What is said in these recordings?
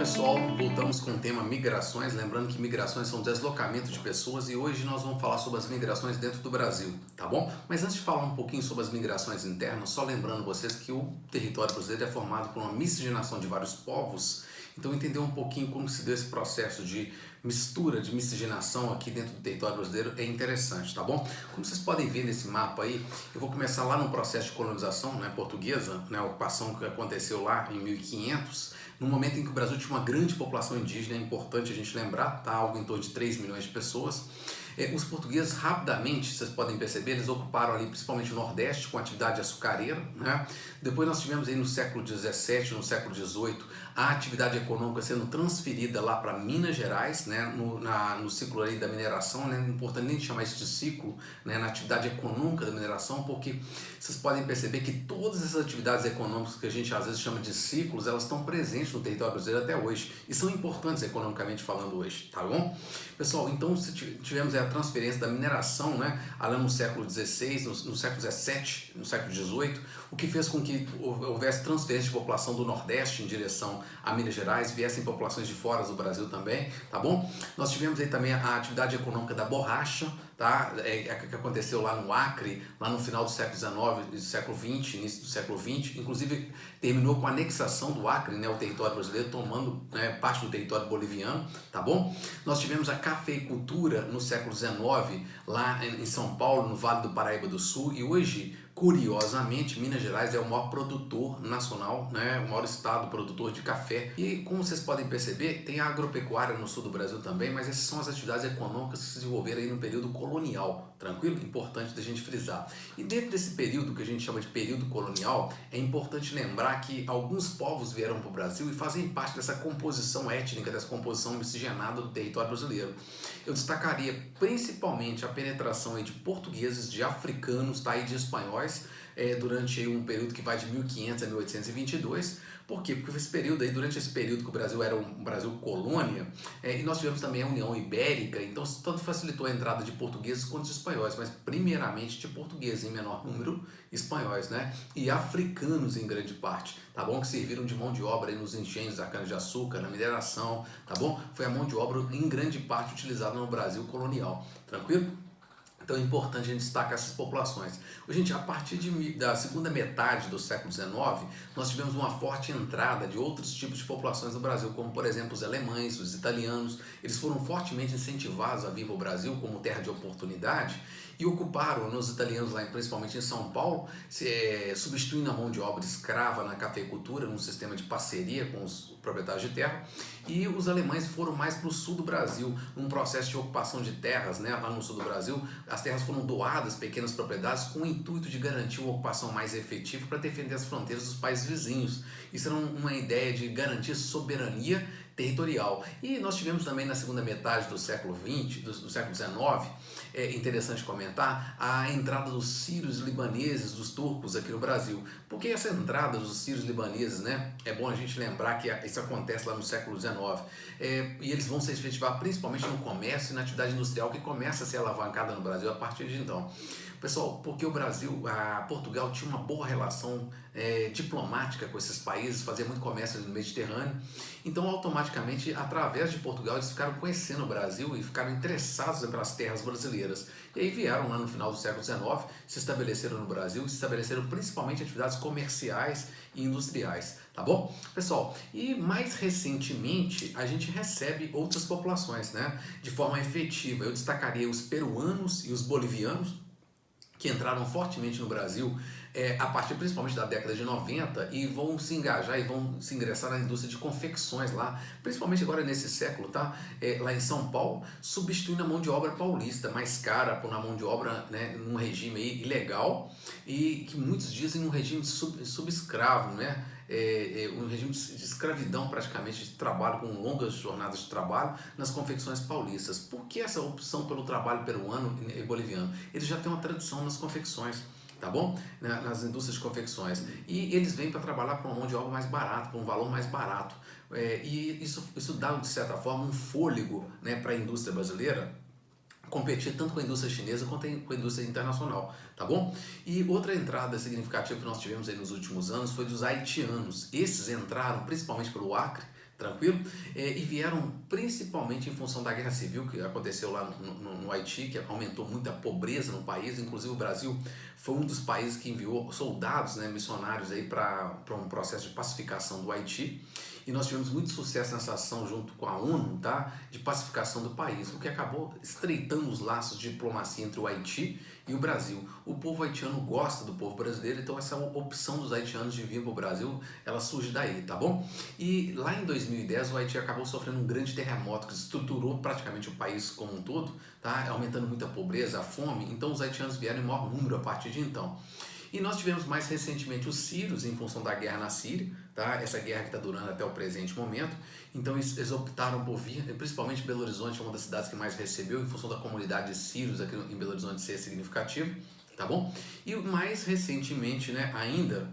Pessoal, voltamos com o tema migrações, lembrando que migrações são deslocamento de pessoas e hoje nós vamos falar sobre as migrações dentro do Brasil, tá bom? Mas antes de falar um pouquinho sobre as migrações internas, só lembrando vocês que o território brasileiro é formado por uma miscigenação de vários povos, então entender um pouquinho como se deu esse processo de mistura, de miscigenação aqui dentro do território brasileiro é interessante, tá bom? Como vocês podem ver nesse mapa aí, eu vou começar lá no processo de colonização, né, portuguesa, né, a ocupação que aconteceu lá em 1500, no momento em que o Brasil tinha uma grande população indígena, é importante a gente lembrar, tá? Algo em torno de 3 milhões de pessoas. Os portugueses rapidamente, vocês podem perceber, eles ocuparam ali principalmente o Nordeste com atividade açucareira, né? Depois nós tivemos aí no século XVII, no século XVIII, a atividade econômica sendo transferida lá para Minas Gerais, né? No ciclo aí da mineração, né? Não é importante nem chamar isso de ciclo, né? Na atividade econômica da mineração, porque vocês podem perceber que todas essas atividades econômicas que a gente às vezes chama de ciclos, elas estão presentes no território brasileiro até hoje e são importantes economicamente falando hoje, tá bom? Pessoal, então se tivemos a transferência da mineração, né, lá no século XVI, no século XVII, no século XVIII, o que fez com que houvesse transferência de população do Nordeste em direção a Minas Gerais, viessem populações de fora do Brasil também, tá bom? Nós tivemos aí também a atividade econômica da borracha, tá? Que aconteceu lá no Acre, lá no final do século XIX, século XX, início do século XX, inclusive terminou com a anexação do Acre, né, o território brasileiro, tomando, né, parte do território boliviano, tá bom? Nós tivemos a cafeicultura no século XIX, lá em São Paulo, no Vale do Paraíba do Sul, e hoje, curiosamente, Minas Gerais é o maior produtor nacional, né, o maior estado produtor de café. E como vocês podem perceber, tem a agropecuária no sul do Brasil também, mas essas são as atividades econômicas que se desenvolveram aí no período colonial, tranquilo? Importante da gente frisar. E dentro desse período que a gente chama de período colonial, é importante lembrar que alguns povos vieram para o Brasil e fazem parte dessa composição étnica, dessa composição miscigenada do território brasileiro. Eu destacaria principalmente a penetração aí de portugueses, de africanos, tá, e de espanhóis, durante um período que vai de 1500 a 1822. Por quê? Porque durante esse período que o Brasil era um Brasil colônia, e nós tivemos também a União Ibérica, então isso tanto facilitou a entrada de portugueses quanto de espanhóis, mas primeiramente de portugueses em menor número, espanhóis, né? E africanos em grande parte, tá bom? Que serviram de mão de obra aí nos engenhos da cana-de-açúcar, na mineração, tá bom? Foi a mão de obra em grande parte utilizada no Brasil colonial, tranquilo? Então é importante a gente destacar essas populações. Gente, a partir da segunda metade do século XIX, nós tivemos uma forte entrada de outros tipos de populações no Brasil, como por exemplo os alemães, os italianos. Eles foram fortemente incentivados a vir para o Brasil como terra de oportunidade e ocuparam nos italianos, lá, principalmente em São Paulo, substituindo a mão de obra escrava na cafeicultura, num sistema de parceria com os proprietários de terra. E os alemães foram mais para o sul do Brasil, num processo de ocupação de terras, né, lá no sul do Brasil. As terras foram doadas, pequenas propriedades, com o intuito de garantir uma ocupação mais efetiva para defender as fronteiras dos países vizinhos. Isso era uma ideia de garantir soberania territorial. E nós tivemos também na segunda metade do século XX, do século XIX, é interessante comentar, a entrada dos sírios libaneses, dos turcos aqui no Brasil. Por que essa entrada dos sírios libaneses, né? É bom a gente lembrar que isso acontece lá no século XIX. E eles vão se efetivar principalmente no comércio e na atividade industrial que começa a ser alavancada no Brasil a partir de então. Pessoal, porque o Brasil, Portugal tinha uma boa relação diplomática com esses países, fazia muito comércio no Mediterrâneo, então automaticamente, através de Portugal, eles ficaram conhecendo o Brasil e ficaram interessados pelas terras brasileiras. E aí vieram lá no final do século XIX, se estabeleceram no Brasil, se estabeleceram principalmente atividades comerciais e industriais, tá bom? Pessoal, e mais recentemente a gente recebe outras populações, né, de forma efetiva. Eu destacaria os peruanos e os bolivianos, que entraram fortemente no Brasil a partir principalmente da década de 90 e vão se engajar e vão se ingressar na indústria de confecções lá, principalmente agora nesse século, tá? Lá em São Paulo, substituindo a mão de obra paulista, mais cara por uma mão de obra, né, num regime aí ilegal e que muitos dizem um regime subescravo, né? Um regime de escravidão praticamente, de trabalho com longas jornadas de trabalho nas confecções paulistas. Por que essa opção pelo trabalho peruano e boliviano? Eles já têm uma tradição nas confecções, tá bom? Nas indústrias de confecções. E eles vêm para trabalhar por uma mão de obra mais barata, por um valor mais barato. E isso dá, de certa forma, um fôlego, né, para a indústria brasileira competir tanto com a indústria chinesa quanto com a indústria internacional, tá bom? E outra entrada significativa que nós tivemos aí nos últimos anos foi dos haitianos. Esses entraram principalmente pelo Acre, Tranquilo? E vieram principalmente em função da guerra civil que aconteceu lá no Haiti, que aumentou muito a pobreza no país. Inclusive o Brasil foi um dos países que enviou soldados, né, missionários aí para um processo de pacificação do Haiti. E nós tivemos muito sucesso nessa ação junto com a ONU, tá? De pacificação do país, o que acabou estreitando os laços de diplomacia entre o Haiti e o Brasil. O povo haitiano gosta do povo brasileiro, então essa opção dos haitianos de vir para o Brasil, ela surge daí, tá bom? E lá em 2010 o Haiti acabou sofrendo um grande terremoto que estruturou praticamente o país como um todo, tá? Aumentando muito a pobreza, a fome, então os haitianos vieram em maior número a partir de então. E nós tivemos mais recentemente os sírios em função da guerra na Síria, tá? Essa guerra que está durando até o presente momento. Então eles optaram por vir, principalmente Belo Horizonte é uma das cidades que mais recebeu, em função da comunidade de sírios aqui em Belo Horizonte ser significativo, tá bom? E mais recentemente, né, ainda,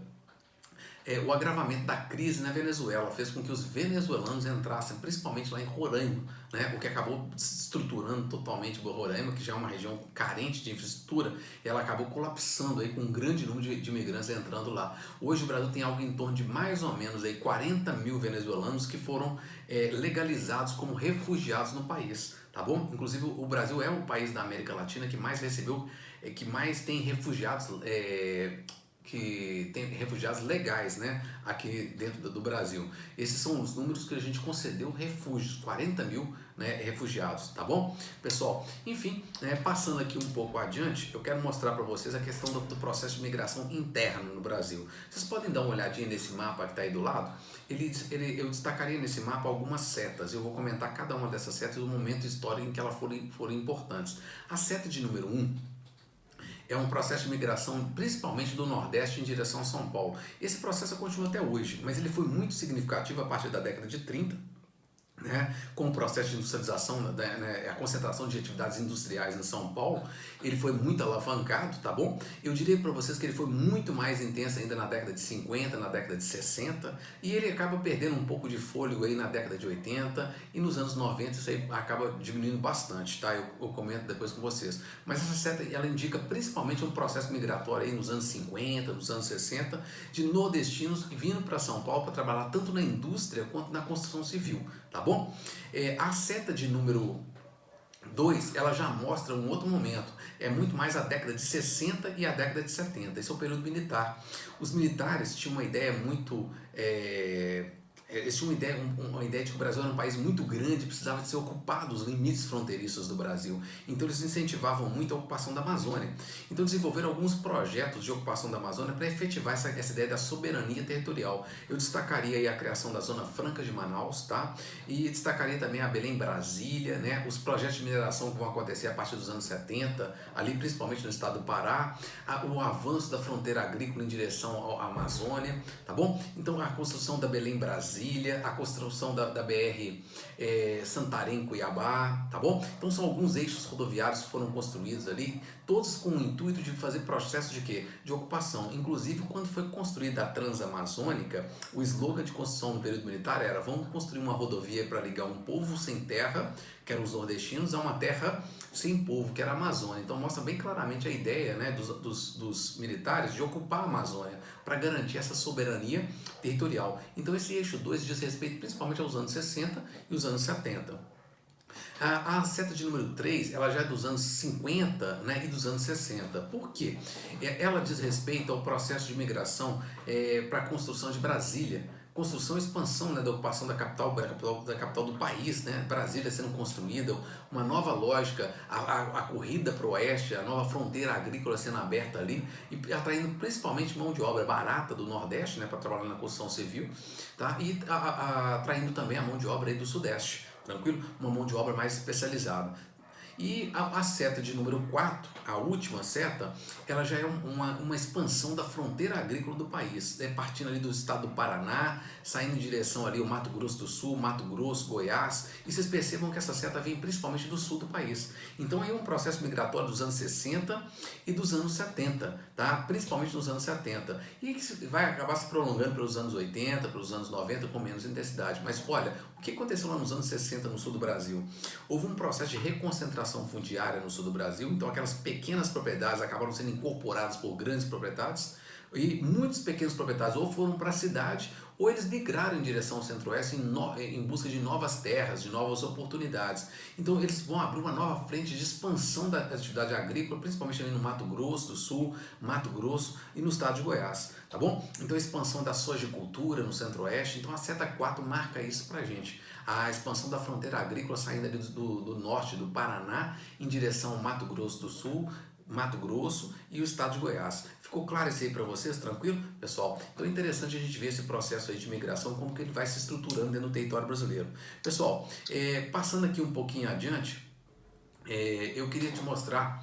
o agravamento da crise na Venezuela fez com que os venezuelanos entrassem, principalmente lá em Roraima, né, o que acabou desestruturando totalmente Roraima, que já é uma região carente de infraestrutura, e ela acabou colapsando aí com um grande número de imigrantes entrando lá. Hoje o Brasil tem algo em torno de mais ou menos aí 40 mil venezuelanos que foram legalizados como refugiados no país, tá bom? Inclusive o Brasil é o país da América Latina que mais recebeu, que mais tem refugiados que tem refugiados legais, né, aqui dentro do Brasil. Esses são os números que a gente concedeu refúgios, 40 mil, né, refugiados, tá bom? Pessoal, enfim, né, passando aqui um pouco adiante, eu quero mostrar para vocês a questão do processo de migração interno no Brasil. Vocês podem dar uma olhadinha nesse mapa que está aí do lado? Eu destacaria nesse mapa algumas setas, eu vou comentar cada uma dessas setas e o momento histórico em que elas foram importantes. A seta de número 1 é um processo de migração principalmente do Nordeste em direção a São Paulo. Esse processo continua até hoje, mas ele foi muito significativo a partir da década de 30, né, com o processo de industrialização, né, a concentração de atividades industriais em São Paulo, ele foi muito alavancado, tá bom? Eu diria para vocês que ele foi muito mais intenso ainda na década de 50, na década de 60, e ele acaba perdendo um pouco de fôlego aí na década de 80, e nos anos 90 isso aí acaba diminuindo bastante, tá? Eu comento depois com vocês. Mas essa seta, ela indica principalmente um processo migratório aí nos anos 50, nos anos 60, de nordestinos vindo para São Paulo para trabalhar tanto na indústria quanto na construção civil, tá bom? A seta de número 2, ela já mostra um outro momento, é muito mais a década de 60 e a década de 70, esse é o período militar. Os militares tinham uma ideia muito... eles tinham uma ideia de que o Brasil era um país muito grande, precisava de ser ocupado os limites fronteiriços do Brasil. Então eles incentivavam muito a ocupação da Amazônia. Então desenvolveram alguns projetos de ocupação da Amazônia para efetivar essa ideia da soberania territorial. Eu destacaria aí a criação da Zona Franca de Manaus, tá? E destacaria também a Belém Brasília, né? Os projetos de mineração que vão acontecer a partir dos anos 70, ali principalmente no estado do Pará, o avanço da fronteira agrícola em direção à Amazônia, tá bom? Então a construção da Belém Brasília, a construção da BR Santarém-Cuiabá, tá bom? Então são alguns eixos rodoviários que foram construídos ali, todos com o intuito de fazer processo de quê? De ocupação. Inclusive, quando foi construída a Transamazônica, o slogan de construção no período militar era: vamos construir uma rodovia para ligar um povo sem terra, que eram os nordestinos, a uma terra sem povo, que era a Amazônia. Então mostra bem claramente a ideia, né, dos militares de ocupar a Amazônia para garantir essa soberania territorial. Então esse eixo 2 diz respeito principalmente aos anos 60 e os anos 70. A seta de número 3, ela já é dos anos 50, né, e dos anos 60. Por quê? Ela diz respeito ao processo de migração para a construção de Brasília. Construção e expansão, né, da ocupação da capital do país, né, Brasília sendo construída, uma nova lógica, a corrida para o oeste, a nova fronteira agrícola sendo aberta ali, e atraindo principalmente mão de obra barata do Nordeste, né, para trabalhar na construção civil, tá? E atraindo também a mão de obra aí do Sudeste, tranquilo? Uma mão de obra mais especializada. E a seta de número 4, a última seta, ela já é uma expansão da fronteira agrícola do país, né? Partindo ali do estado do Paraná, saindo em direção ali ao Mato Grosso do Sul, Mato Grosso, Goiás, e vocês percebam que essa seta vem principalmente do sul do país. Então é um processo migratório dos anos 60 e dos anos 70, tá? Principalmente dos anos 70, e que vai acabar se prolongando pelos anos 80, pelos anos 90 com menos intensidade. Mas olha, o que aconteceu lá nos anos 60 no sul do Brasil? Houve um processo de reconcentração fundiária no sul do Brasil, então aquelas pequenas propriedades acabaram sendo incorporadas por grandes propriedades, E muitos pequenos proprietários ou foram para a cidade ou eles migraram em direção ao centro-oeste em busca de novas terras, de novas oportunidades. Então eles vão abrir uma nova frente de expansão da atividade agrícola, principalmente ali no Mato Grosso do Sul, Mato Grosso e no estado de Goiás, tá bom? Então a expansão da sojicultura no centro-oeste, então a seta 4 marca isso pra gente. A expansão da fronteira agrícola saindo ali do norte do Paraná em direção ao Mato Grosso do Sul, Mato Grosso e o estado de Goiás. Ficou claro isso aí para vocês? Tranquilo? Pessoal, então é interessante a gente ver esse processo aí de migração, como que ele vai se estruturando dentro do território brasileiro. Pessoal, passando aqui um pouquinho adiante, eu queria te mostrar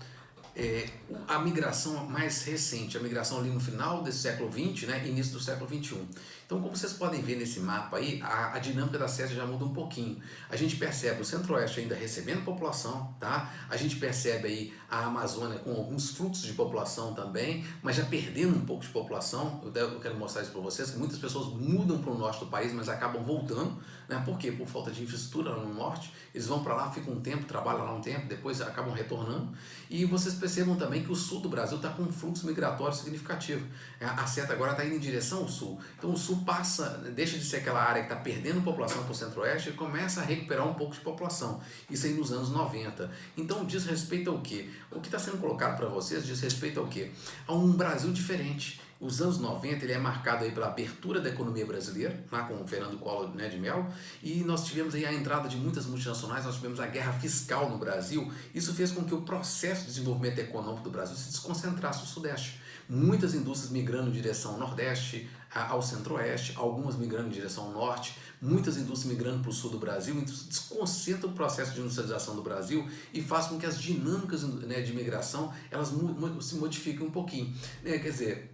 a migração mais recente, a migração ali no final desse século XX, né, início do século XXI. Então, como vocês podem ver nesse mapa aí, a dinâmica da seta já muda um pouquinho. A gente percebe o centro-oeste ainda recebendo população, tá? A gente percebe aí a Amazônia com alguns fluxos de população também, mas já perdendo um pouco de população. Eu quero mostrar isso para vocês, que muitas pessoas mudam para o norte do país, mas acabam voltando, né? Por quê? Por falta de infraestrutura lá no norte. Eles vão para lá, ficam um tempo, trabalham lá um tempo, depois acabam retornando. E vocês percebam também que o sul do Brasil está com um fluxo migratório significativo. A seta agora está indo em direção ao sul. Então o sul passa, deixa de ser aquela área que está perdendo população para o centro-oeste e começa a recuperar um pouco de população. Isso aí nos anos 90. Então diz respeito ao quê? O que está sendo colocado para vocês diz respeito ao quê? A um Brasil diferente. Os anos 90 ele é marcado aí pela abertura da economia brasileira, lá com o Fernando Collor, né, de Mello, e nós tivemos aí a entrada de muitas multinacionais, nós tivemos a guerra fiscal no Brasil. Isso fez com que o processo de desenvolvimento econômico do Brasil se desconcentrasse no Sudeste. Muitas indústrias migrando em direção ao Nordeste, ao Centro-Oeste, algumas migrando em direção ao Norte, muitas indústrias migrando para o Sul do Brasil. Então isso desconcentra o processo de industrialização do Brasil e faz com que as dinâmicas, né, de migração elas se modifiquem um pouquinho, né? Quer dizer,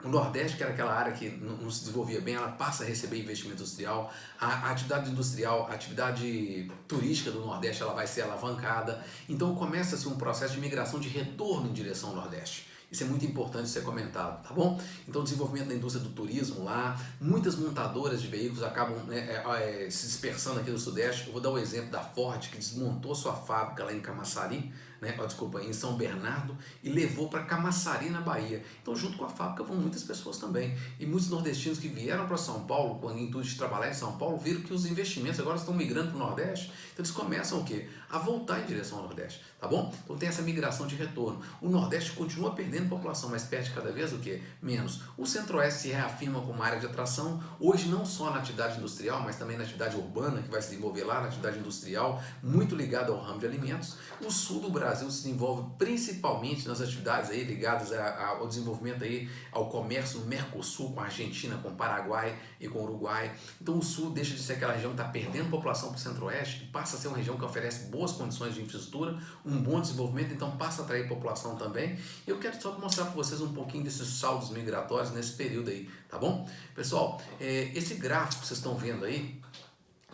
o Nordeste, que era aquela área que não se desenvolvia bem, ela passa a receber investimento industrial. A atividade industrial, a atividade turística do Nordeste, ela vai ser alavancada. Então começa-se um processo de migração de retorno em direção ao Nordeste. Isso é muito importante ser comentado, tá bom? Então, desenvolvimento da indústria do turismo lá, muitas montadoras de veículos acabam, né, se dispersando aqui no Sudeste. Eu vou dar o exemplo da Ford, que desmontou sua fábrica lá em Camaçari, né, em São Bernardo, e levou para Camaçari, na Bahia. Então, junto com a fábrica vão muitas pessoas também. E muitos nordestinos que vieram para São Paulo, com o intuito de trabalhar em São Paulo, viram que os investimentos agora estão migrando para o Nordeste. Então, eles começam o quê? A voltar em direção ao Nordeste, tá bom? Então, tem essa migração de retorno. O Nordeste continua perdendo população, mas perde cada vez o quê? Menos. O Centro-Oeste se reafirma como área de atração, hoje não só na atividade industrial, mas também na atividade urbana, que vai se desenvolver lá na atividade industrial, muito ligada ao ramo de alimentos. O Sul do Brasil se desenvolve principalmente nas atividades aí ligadas ao desenvolvimento aí, ao comércio no Mercosul, com a Argentina, com o Paraguai e com o Uruguai. Então o Sul deixa de ser aquela região que está perdendo população para o Centro-Oeste e passa a ser uma região que oferece boas condições de infraestrutura, um bom desenvolvimento, então passa a atrair população também. E eu quero só mostrar para vocês um pouquinho desses saldos migratórios nesse período aí, tá bom? Pessoal, esse gráfico que vocês estão vendo aí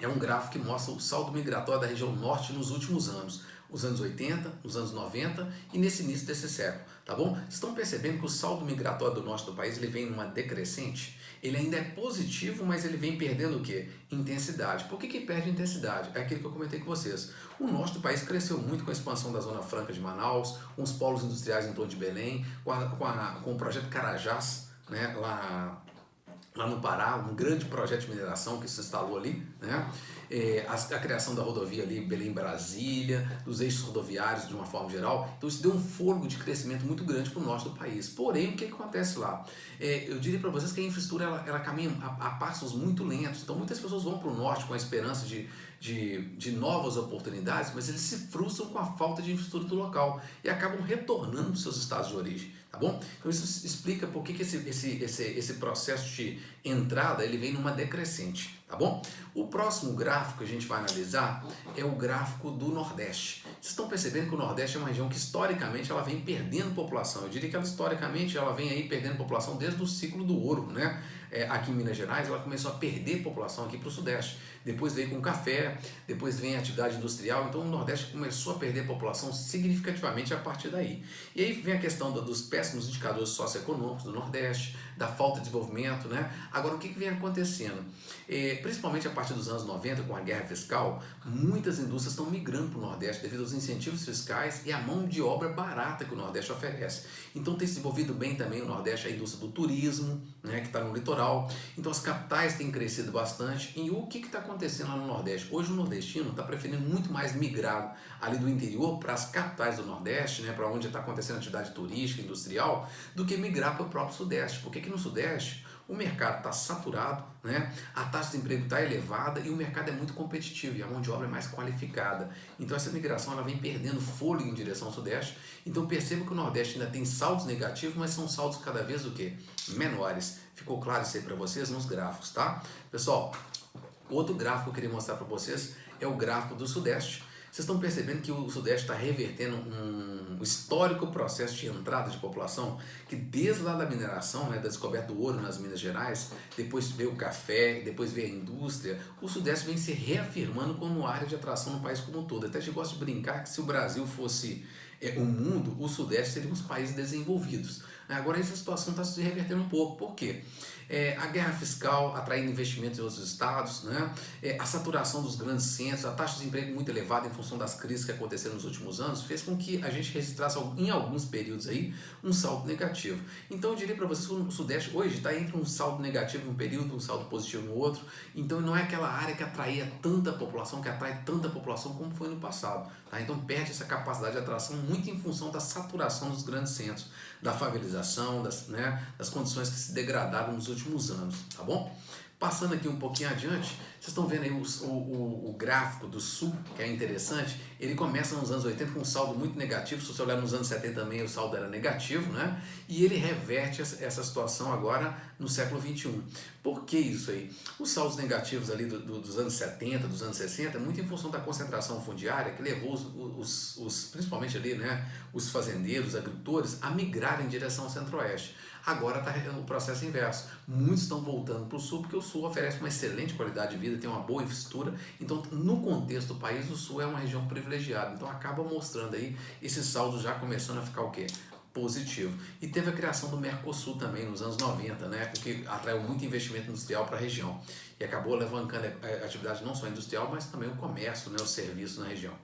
é um gráfico que mostra o saldo migratório da região norte nos últimos anos. Os anos 80, os anos 90 e nesse início desse século, tá bom? Vocês estão percebendo que o saldo migratório do norte do país ele vem numa decrescente? Ele ainda é positivo, mas ele vem perdendo o quê? Intensidade. Por que perde intensidade? É aquilo que eu comentei com vocês. O norte do país cresceu muito com a expansão da Zona Franca de Manaus, com os polos industriais em torno de Belém, com o projeto Carajás, né, lá no Pará, um grande projeto de mineração que se instalou ali, né? A criação da rodovia ali Belém-Brasília, dos eixos rodoviários de uma forma geral. Então isso deu um fôlego de crescimento muito grande para o norte do país. Porém, o que acontece lá? Eu diria para vocês que a infraestrutura ela caminha a passos muito lentos. Então muitas pessoas vão para o norte com a esperança de novas oportunidades, mas eles se frustram com a falta de infraestrutura do local e acabam retornando para os seus estados de origem, tá bom? Então isso explica por que esse processo de entrada ele vem numa decrescente, tá bom? O próximo gráfico que a gente vai analisar é o gráfico do Nordeste. Vocês estão percebendo que o Nordeste é uma região que historicamente ela vem perdendo população. Eu diria que ela historicamente ela vem aí perdendo população desde o ciclo do ouro, né? Aqui em Minas Gerais ela começou a perder população aqui para o Sudeste. Depois veio com o café, depois vem a atividade industrial, então o Nordeste começou a perder população significativamente a partir daí. E aí vem a questão dos péssimos indicadores socioeconômicos do Nordeste, da falta de desenvolvimento, né? Agora, o que vem acontecendo? principalmente a partir dos anos 90, com a guerra fiscal, muitas indústrias estão migrando para o Nordeste devido aos incentivos fiscais e à mão de obra barata que o Nordeste oferece. Então tem se desenvolvido bem também o Nordeste, a indústria do turismo, né, que está no litoral. Então as capitais têm crescido bastante. E o que está acontecendo lá no Nordeste? Hoje o nordestino está preferindo muito mais migrar ali do interior para as capitais do Nordeste, né, para onde está acontecendo atividade turística, industrial, do que migrar para o próprio Sudeste. Porque aqui no Sudeste o mercado está saturado, né? A taxa de emprego está elevada e o mercado é muito competitivo e a mão de obra é mais qualificada. Então essa migração ela vem perdendo fôlego em direção ao Sudeste. Então perceba que o Nordeste ainda tem saldos negativos, mas são saldos cada vez o quê? Menores. Ficou claro isso aí para vocês nos gráficos, tá? Pessoal, outro gráfico que eu queria mostrar para vocês é o gráfico do Sudeste. Vocês estão percebendo que o Sudeste está revertendo um histórico processo de entrada de população que desde lá da mineração, né, da descoberta do ouro nas Minas Gerais, depois veio o café, depois veio a indústria, o Sudeste vem se reafirmando como área de atração no país como um todo. Até a gente gosta de brincar que se o Brasil fosse o mundo, o Sudeste seria os países desenvolvidos. Agora essa situação está se revertendo um pouco. Por quê? A guerra fiscal atraindo investimentos em outros estados, né? A saturação dos grandes centros, a taxa de desemprego muito elevada em função das crises que aconteceram nos últimos anos, fez com que a gente registrasse em alguns períodos aí um saldo negativo. Então eu diria para vocês que o Sudeste hoje está entre um saldo negativo em um período, um saldo positivo no outro. Então não é aquela área que atraía tanta população, que atrai tanta população como foi no passado. Tá? Então perde essa capacidade de atração muito em função da saturação dos grandes centros, da favelização, das condições que se degradaram nos últimos anos, tá bom? Passando aqui um pouquinho adiante, vocês estão vendo aí o gráfico do Sul, que é interessante. Ele começa nos anos 80 com um saldo muito negativo. Se você olhar nos anos 70 também, o saldo era negativo, né? E ele reverte essa situação agora no século 21. Por que isso aí? Os saldos negativos ali dos anos 70, dos anos 60, muito em função da concentração fundiária, que levou principalmente ali, né, os fazendeiros, agricultores, a migrarem em direção ao centro-oeste. Agora está o processo inverso. Muitos estão voltando para o Sul, porque o Sul oferece uma excelente qualidade de vida, tem uma boa infraestrutura. Então, no contexto do país, o Sul é uma região privilegiada. Então, acaba mostrando aí esse saldo já começando a ficar o quê? Positivo. E teve a criação do Mercosul também nos anos 90, né? Porque atraiu muito investimento industrial para a região. E acabou alavancando a atividade não só industrial, mas também o comércio, né? O serviço na região.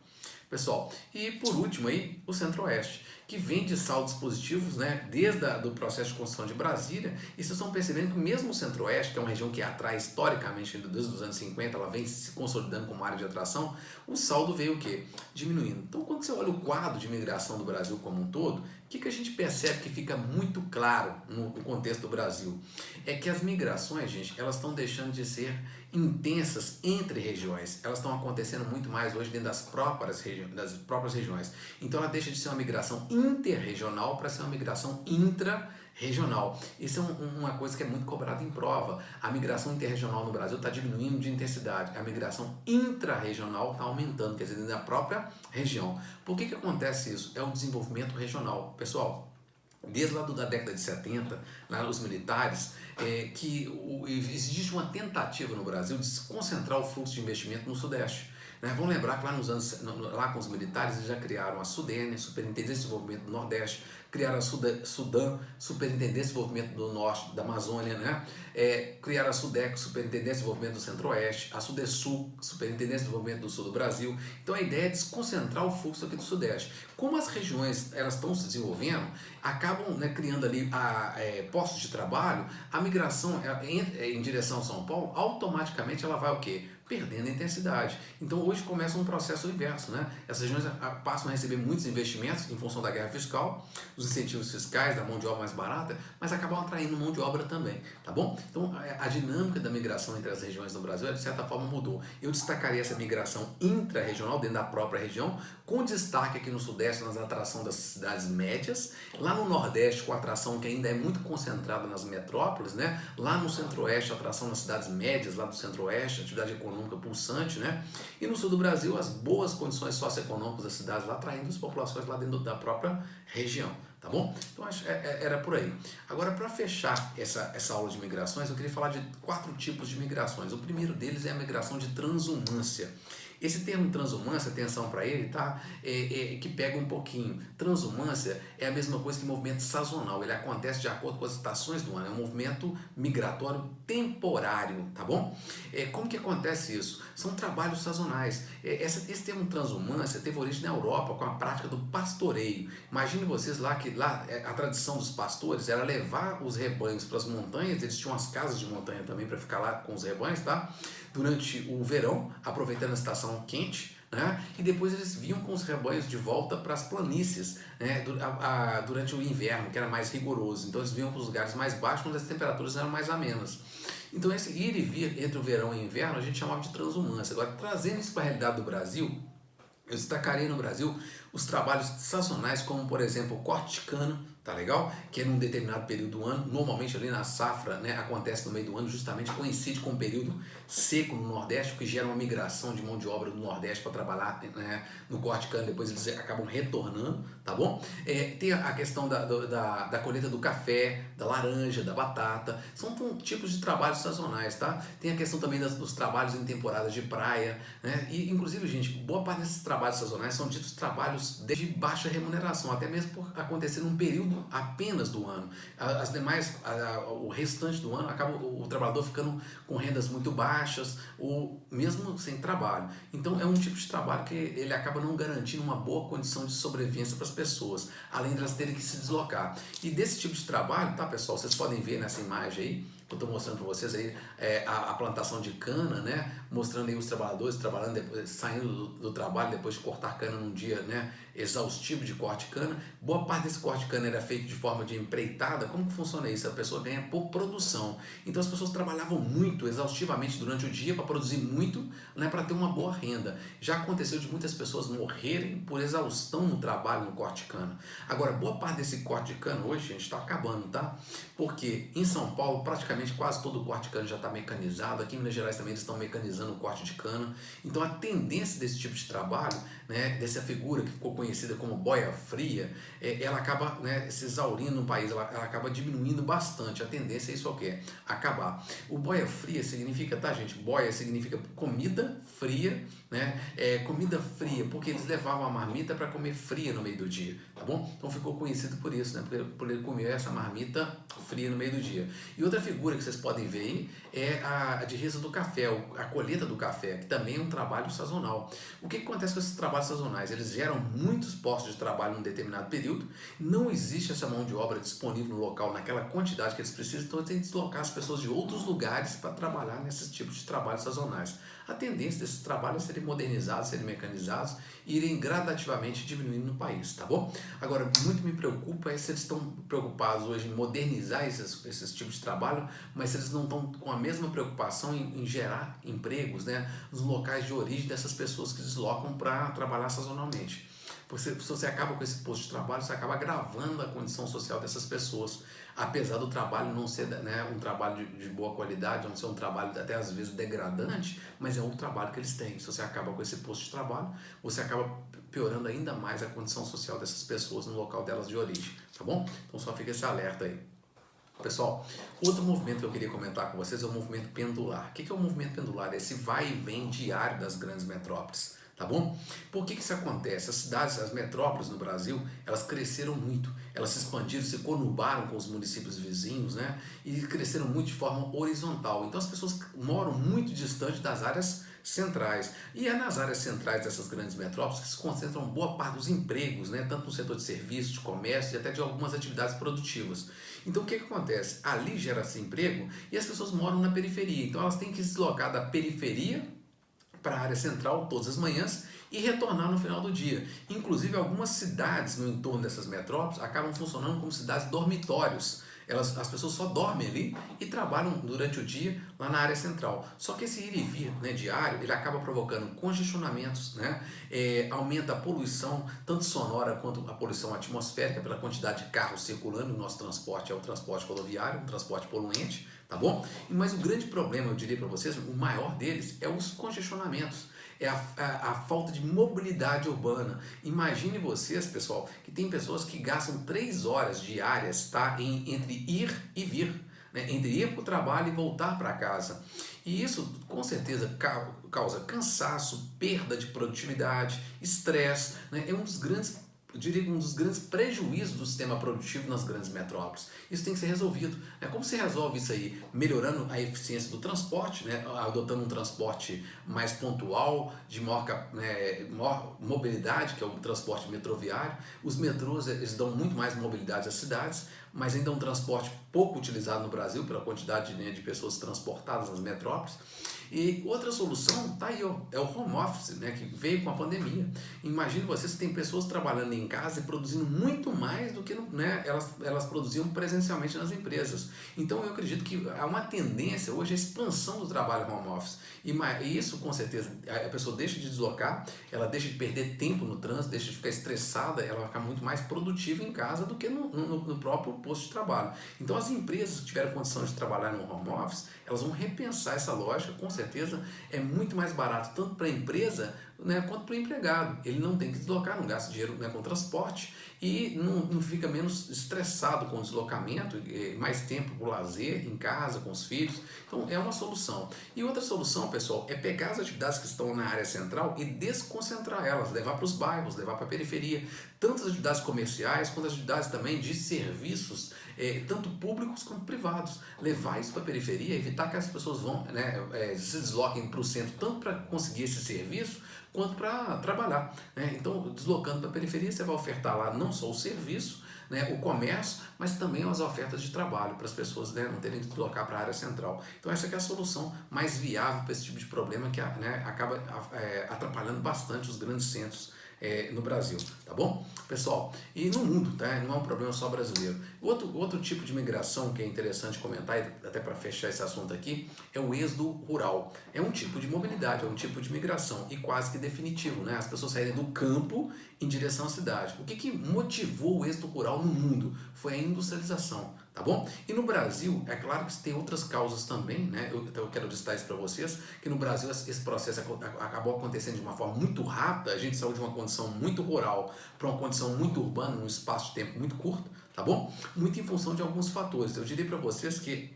Pessoal, e por último aí, o Centro-Oeste, que vem de saldos positivos, né, desde o processo de construção de Brasília, e vocês estão percebendo que mesmo o Centro-Oeste, que é uma região que atrai historicamente desde os anos 50, ela vem se consolidando como área de atração, o saldo veio o quê? Diminuindo. Então, quando você olha o quadro de imigração do Brasil como um todo, o que a gente percebe que fica muito claro no contexto do Brasil? É que as migrações, gente, elas estão deixando de ser intensas entre regiões. Elas estão acontecendo muito mais hoje dentro das próprias regiões. Então ela deixa de ser uma migração interregional para ser uma migração intra-regional. Isso é uma coisa que é muito cobrada em prova. A migração interregional no Brasil está diminuindo de intensidade. A migração intra-regional está aumentando, quer dizer, dentro da própria região. Por que acontece isso? É o desenvolvimento regional. Pessoal, desde lá da década de 70, lá os militares, existe uma tentativa no Brasil de se concentrar o fluxo de investimento no Sudeste. Vamos lembrar que lá com os militares eles já criaram a SUDENE, Superintendência de Desenvolvimento do Nordeste, criaram a Sudan, Superintendência de Desenvolvimento do Norte, da Amazônia, né? Criaram a SUDEC, Superintendência de Desenvolvimento do Centro-Oeste, a SUDESUL, Superintendência de Desenvolvimento do Sul do Brasil. Então a ideia é desconcentrar o fluxo aqui do Sudeste. Como as regiões elas estão se desenvolvendo, acabam, né, criando ali postos de trabalho, a migração em direção a São Paulo, automaticamente ela vai o quê? Perdendo a intensidade. Então hoje começa um processo inverso, né? Essas regiões passam a receber muitos investimentos em função da guerra fiscal, os incentivos fiscais, da mão de obra mais barata, mas acabam atraindo mão de obra também, tá bom? Então a dinâmica da migração entre as regiões do Brasil, de certa forma, mudou. Eu destacaria essa migração intra-regional dentro da própria região, com destaque aqui no Sudeste nas atrações das cidades médias, lá no Nordeste com a atração que ainda é muito concentrada nas metrópoles, né? Lá no Centro-Oeste a atração nas cidades médias, lá do Centro-Oeste, atividade econômica pulsante, né? E no sul do Brasil, as boas condições socioeconômicas das cidades lá atraindo as populações lá dentro da própria região, tá bom? Então acho era por aí. Agora, para fechar essa aula de migrações, eu queria falar de 4 tipos de migrações. O primeiro deles é a migração de transumância. Esse termo transumância, atenção para ele, tá? Que pega um pouquinho. Transumância é a mesma coisa que movimento sazonal, ele acontece de acordo com as estações do ano, é um movimento migratório temporário, tá bom? Como que acontece isso? São trabalhos sazonais. Esse termo transumância teve origem na Europa com a prática do pastoreio. Imagine vocês lá que lá a tradição dos pastores era levar os rebanhos para as montanhas, eles tinham as casas de montanha também para ficar lá com os rebanhos, tá? Durante o verão, aproveitando a estação quente, né? E depois eles vinham com os rebanhos de volta para as planícies, né? Durante o inverno, que era mais rigoroso. Então eles vinham para os lugares mais baixos, onde as temperaturas eram mais amenas. Então esse ir e vir entre o verão e o inverno a gente chamava de transumância. Agora, trazendo isso para a realidade do Brasil, eu destacarei no Brasil os trabalhos sazonais, como por exemplo o corte de cana, tá legal? Que é num determinado período do ano, normalmente ali na safra, né, acontece no meio do ano, justamente coincide com um período seco no Nordeste, que gera uma migração de mão de obra do Nordeste para trabalhar, né, no corte de cana, depois eles acabam retornando, tá bom? Tem a questão da colheita do café, da laranja, da batata, são tipos de trabalhos sazonais, tá? Tem a questão também dos trabalhos em temporadas de praia, né? E inclusive, gente, boa parte desses trabalhos sazonais são ditos trabalhos de baixa remuneração, até mesmo por acontecer num período apenas do ano. As demais, o restante do ano, acaba o trabalhador ficando com rendas muito baixas ou mesmo sem trabalho. Então é um tipo de trabalho que ele acaba não garantindo uma boa condição de sobrevivência para as pessoas, além de elas terem que se deslocar. E desse tipo de trabalho, tá, pessoal, vocês podem ver nessa imagem aí, eu estou mostrando para vocês aí a plantação de cana, né? Mostrando aí os trabalhadores trabalhando depois, saindo do trabalho depois de cortar cana num dia, né, exaustivo de corte de cana. Boa parte desse corte de cana era feito de forma de empreitada. Como que funciona isso? A pessoa ganha por produção. Então as pessoas trabalhavam muito, exaustivamente durante o dia para produzir muito, né, para ter uma boa renda. Já aconteceu de muitas pessoas morrerem por exaustão no trabalho no corte de cana. Agora, boa parte desse corte de cana hoje, gente, está acabando, tá? Porque em São Paulo praticamente quase todo o corte de cana já está mecanizado. Aqui em Minas Gerais também eles estão mecanizando o corte de cana. Então a tendência desse tipo de trabalho, né, dessa figura que ficou conhecida como boia fria, ela acaba, né, se exaurindo no país, ela acaba diminuindo bastante. A tendência é isso, o que é acabar. O boia fria significa, tá, gente? Boia significa comida fria, né? Comida fria, porque eles levavam a marmita para comer fria no meio do dia, tá bom? Então ficou conhecido por isso, né? Por ele comer essa marmita fria no meio do dia. E outra figura que vocês podem ver aí é a de reza do café, a colheita do café, que também é um trabalho sazonal. O que acontece com esses trabalhos sazonais? Eles geram muitos postos de trabalho num determinado período, não existe essa mão de obra disponível no local naquela quantidade que eles precisam, então eles têm que deslocar as pessoas de outros lugares para trabalhar nesses tipos de trabalhos sazonais. A tendência desses trabalhos é serem modernizados, serem mecanizados e irem gradativamente diminuindo no país, tá bom? Agora, muito me preocupa é se eles estão preocupados hoje em modernizar esses tipos de trabalho, mas se eles não estão com a mesma preocupação em gerar empregos, né, nos locais de origem dessas pessoas que deslocam para trabalhar sazonalmente. Porque se você acaba com esse posto de trabalho, você acaba agravando a condição social dessas pessoas, apesar do trabalho não ser, né, um trabalho de boa qualidade, não ser um trabalho até às vezes degradante, mas é um trabalho que eles têm. Se você acaba com esse posto de trabalho, você acaba piorando ainda mais a condição social dessas pessoas no local delas de origem, tá bom? Então só fica esse alerta aí. Pessoal, outro movimento que eu queria comentar com vocês é o movimento pendular. O que é o movimento pendular? É esse vai e vem diário das grandes metrópoles, tá bom? Por que isso acontece? As cidades, as metrópoles no Brasil, elas cresceram muito, elas se expandiram, se conurbaram com os municípios vizinhos, né? E cresceram muito de forma horizontal. Então as pessoas moram muito distante das áreas centrais. E é nas áreas centrais dessas grandes metrópoles que se concentram boa parte dos empregos, né? Tanto no setor de serviços, de comércio e até de algumas atividades produtivas. Então o que acontece? Ali gera-se emprego e as pessoas moram na periferia. Então elas têm que se deslocar da periferia para a área central todas as manhãs e retornar no final do dia. Inclusive algumas cidades no entorno dessas metrópoles acabam funcionando como cidades dormitórios. As pessoas só dormem ali e trabalham durante o dia lá na área central. Só que esse ir e vir, né, diário, ele acaba provocando congestionamentos, né, aumenta a poluição, tanto sonora quanto a poluição atmosférica, pela quantidade de carros circulando. O nosso transporte é o transporte rodoviário, um transporte poluente, tá bom? Mas o grande problema, eu diria para vocês, o maior deles é os congestionamentos. É a falta de mobilidade urbana. Imagine vocês, pessoal, que tem pessoas que gastam 3 horas diárias, tá, entre ir e vir. né, entre ir para o trabalho e voltar para casa. E isso, com certeza, causa cansaço, perda de produtividade, estresse, né? É um dos grandes, eu diria, um dos grandes prejuízos do sistema produtivo nas grandes metrópoles. Isso tem que ser resolvido, né? Como se resolve isso aí? Melhorando a eficiência do transporte, né? Adotando um transporte mais pontual, de maior mobilidade, que é o transporte metroviário. Os metrôs, eles dão muito mais mobilidade às cidades, mas ainda é um transporte pouco utilizado no Brasil pela quantidade, né, de pessoas transportadas nas metrópoles. E outra solução tá aí, ó, é o home office, né, que veio com a pandemia. Imagine vocês que tem pessoas trabalhando em casa e produzindo muito mais do que, né, elas produziam presencialmente nas empresas. Então eu acredito que há uma tendência hoje à expansão do trabalho home office. E isso, com certeza, a pessoa deixa de deslocar, ela deixa de perder tempo no trânsito, deixa de ficar estressada, ela vai ficar muito mais produtiva em casa do que no próprio posto de trabalho. Então as empresas que tiveram condição de trabalhar no home office, elas vão repensar essa lógica, com certeza é muito mais barato tanto para a empresa, né, quanto para o empregado. Ele não tem que deslocar, não gasta dinheiro, né, com transporte e não fica menos estressado com o deslocamento, mais tempo para o lazer em casa, com os filhos. Então é uma solução. E outra solução, pessoal, é pegar as atividades que estão na área central e desconcentrar elas, levar para os bairros, levar para a periferia, tanto as atividades comerciais quanto as atividades também de serviços, tanto públicos quanto privados. Levar isso para a periferia, evitar que as pessoas vão, né, se desloquem para o centro, tanto para conseguir esse serviço, quanto para trabalhar, né? Então, deslocando para a periferia, você vai ofertar lá não só o serviço, né, o comércio, mas também as ofertas de trabalho para as pessoas, né, não terem que deslocar para a área central. Então essa que é a solução mais viável para esse tipo de problema que, né, acaba atrapalhando bastante os grandes centros no Brasil, tá bom? Pessoal, e no mundo, tá? Não é um problema só brasileiro. Outro tipo de migração que é interessante comentar, e até para fechar esse assunto aqui, é o êxodo rural. É um tipo de mobilidade, é um tipo de migração e quase que definitivo, né? As pessoas saírem do campo em direção à cidade. O que motivou o êxodo rural no mundo? Foi a industrialização, tá bom? E no Brasil, é claro que tem outras causas também, né? Eu quero destacar isso para vocês, que no Brasil esse processo acabou acontecendo de uma forma muito rápida, a gente saiu de uma condição muito rural para uma condição muito urbana, num espaço de tempo muito curto, tá bom? Muito em função de alguns fatores. Eu diria para vocês que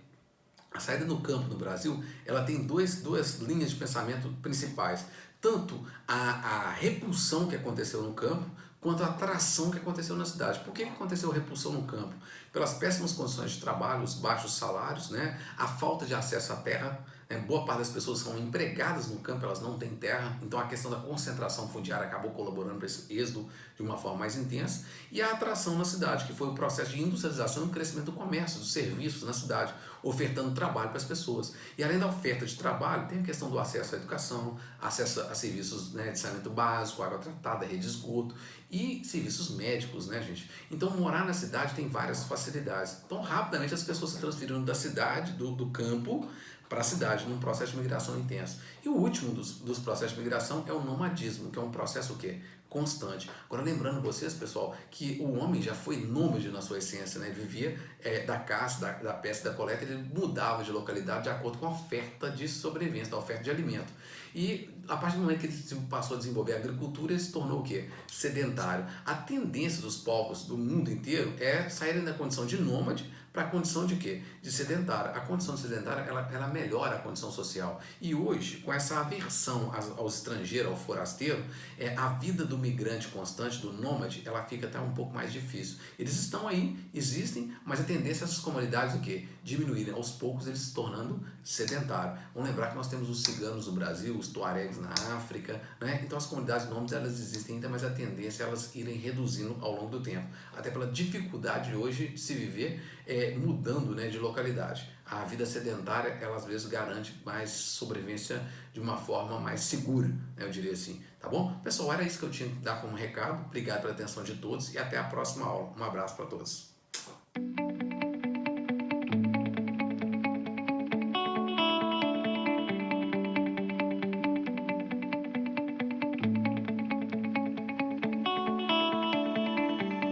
a saída do campo no Brasil, ela tem duas linhas de pensamento principais. Tanto a repulsão que aconteceu no campo, quanto a atração que aconteceu na cidade. Por que aconteceu a repulsão no campo? Pelas péssimas condições de trabalho, os baixos salários, né? A falta de acesso à terra. Né? Boa parte das pessoas são empregadas no campo, elas não têm terra, então a questão da concentração fundiária acabou colaborando para esse êxodo de uma forma mais intensa. E a atração na cidade, que foi o processo de industrialização e o crescimento do comércio, dos serviços na cidade, ofertando trabalho para as pessoas. E além da oferta de trabalho, tem a questão do acesso à educação, acesso a serviços, né, de saneamento básico, água tratada, rede de esgoto e serviços médicos, né, gente? Então, morar na cidade tem várias facilidades. Então, rapidamente as pessoas se transferiram da cidade, do campo, para a cidade, num processo de migração intenso. E o último dos processos de migração é o nomadismo, que é um processo o quê? Constante. Agora, lembrando vocês, pessoal, que o homem já foi nômade na sua essência, né? Ele vivia da caça, da pesca, da coleta, ele mudava de localidade de acordo com a oferta de sobrevivência, da oferta de alimento. E a partir do momento que ele passou a desenvolver a agricultura, ele se tornou o quê? Sedentário. A tendência dos povos do mundo inteiro é saírem da condição de nômade para a condição de quê? De sedentário. A condição de sedentário, ela melhora a condição social. E hoje, com essa aversão ao estrangeiro, ao forasteiro, a vida do migrante constante, do nômade, ela fica até um pouco mais difícil. Eles estão aí, existem, mas a tendência é essas comunidades o quê? Diminuírem. Aos poucos, eles se tornando sedentários. Vamos lembrar que nós temos os ciganos no Brasil, os tuaregs na África, né? Então as comunidades nômades, elas existem ainda, mas a tendência é elas irem reduzindo ao longo do tempo. Até pela dificuldade hoje de se viver mudando, né, de localidade. A vida sedentária, ela às vezes garante mais sobrevivência de uma forma mais segura, né, eu diria assim. Tá bom? Pessoal, era isso que eu tinha que dar como recado. Obrigado pela atenção de todos e até a próxima aula. Um abraço para todos.